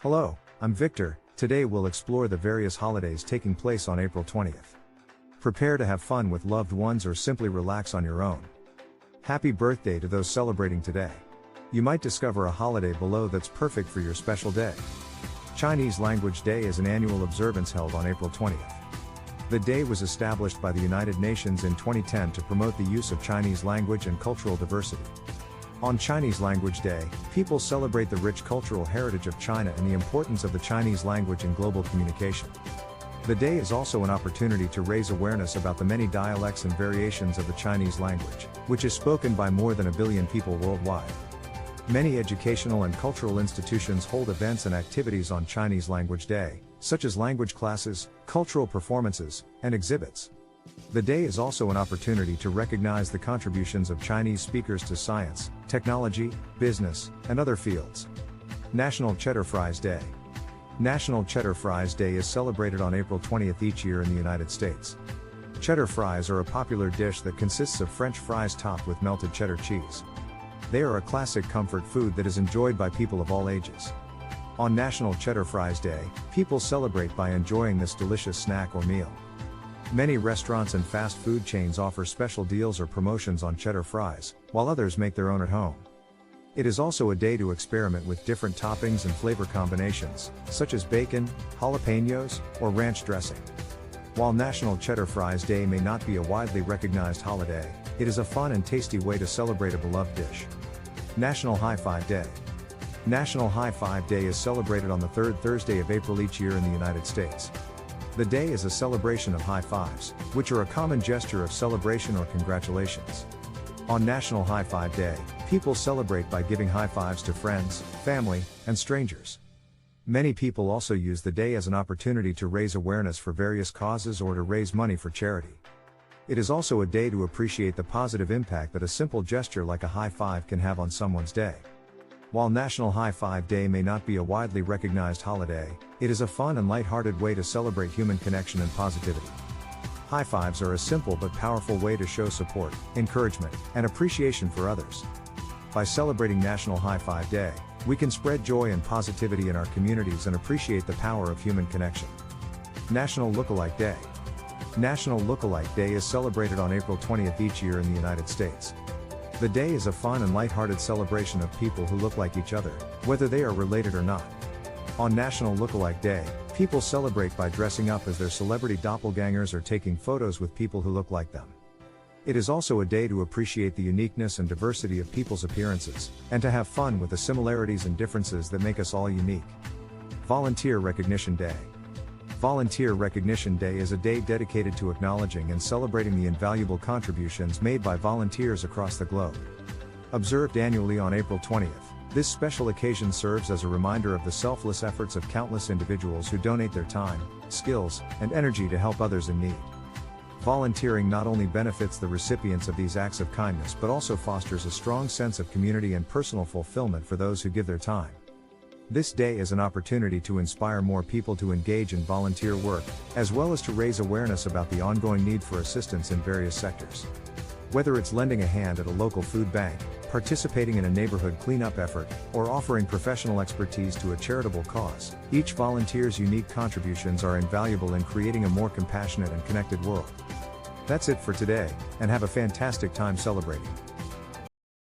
Hello, I'm Victor. Today we'll explore the various holidays taking place on April 20th. Prepare to have fun with loved ones or simply relax on your own. Happy birthday to those celebrating today. You might discover a holiday below that's perfect for your special day. Chinese Language Day is an annual observance held on April 20th. The day was established by the United Nations in 2010 to promote the use of Chinese language and cultural diversity. On Chinese Language Day, people celebrate the rich cultural heritage of China and the importance of the Chinese language in global communication. The day is also an opportunity to raise awareness about the many dialects and variations of the Chinese language, which is spoken by more than 1 billion people worldwide. Many educational and cultural institutions hold events and activities on Chinese Language Day, such as language classes, cultural performances, and exhibits. The day is also an opportunity to recognize the contributions of Chinese speakers to science, technology, business, and other fields. National Cheddar Fries Day. National Cheddar Fries Day is celebrated on April 20th each year in the United States. Cheddar fries are a popular dish that consists of French fries topped with melted cheddar cheese. They are a classic comfort food that is enjoyed by people of all ages. On National Cheddar Fries Day, people celebrate by enjoying this delicious snack or meal. Many restaurants and fast food chains offer special deals or promotions on cheddar fries, while others make their own at home. It is also a day to experiment with different toppings and flavor combinations, such as bacon, jalapenos, or ranch dressing. While National Cheddar Fries Day may not be a widely recognized holiday, it is a fun and tasty way to celebrate a beloved dish. National High Five Day. National High Five Day is celebrated on the third Thursday of April each year in the United States. The day is a celebration of high fives, which are a common gesture of celebration or congratulations. On National High Five Day, people celebrate by giving high fives to friends, family, and strangers. Many people also use the day as an opportunity to raise awareness for various causes or to raise money for charity. It is also a day to appreciate the positive impact that a simple gesture like a high five can have on someone's day. While National High Five Day may not be a widely recognized holiday, it is a fun and light-hearted way to celebrate human connection and positivity. High fives are a simple but powerful way to show support, encouragement, and appreciation for others. By celebrating National High Five Day, we can spread joy and positivity in our communities and appreciate the power of human connection. National Lookalike Day. National Lookalike Day is celebrated on April 20th each year in the United States. The day is a fun and light-hearted celebration of people who look like each other, whether they are related or not. On National Lookalike Day, people celebrate by dressing up as their celebrity doppelgangers or taking photos with people who look like them. It is also a day to appreciate the uniqueness and diversity of people's appearances, and to have fun with the similarities and differences that make us all unique. Volunteer Recognition Day. Volunteer Recognition Day is a day dedicated to acknowledging and celebrating the invaluable contributions made by volunteers across the globe. Observed annually on April 20th, this special occasion serves as a reminder of the selfless efforts of countless individuals who donate their time, skills, and energy to help others in need. Volunteering not only benefits the recipients of these acts of kindness but also fosters a strong sense of community and personal fulfillment for those who give their time. This day is an opportunity to inspire more people to engage in volunteer work, as well as to raise awareness about the ongoing need for assistance in various sectors. Whether it's lending a hand at a local food bank, participating in a neighborhood cleanup effort, or offering professional expertise to a charitable cause, each volunteer's unique contributions are invaluable in creating a more compassionate and connected world. That's it for today, and have a fantastic time celebrating.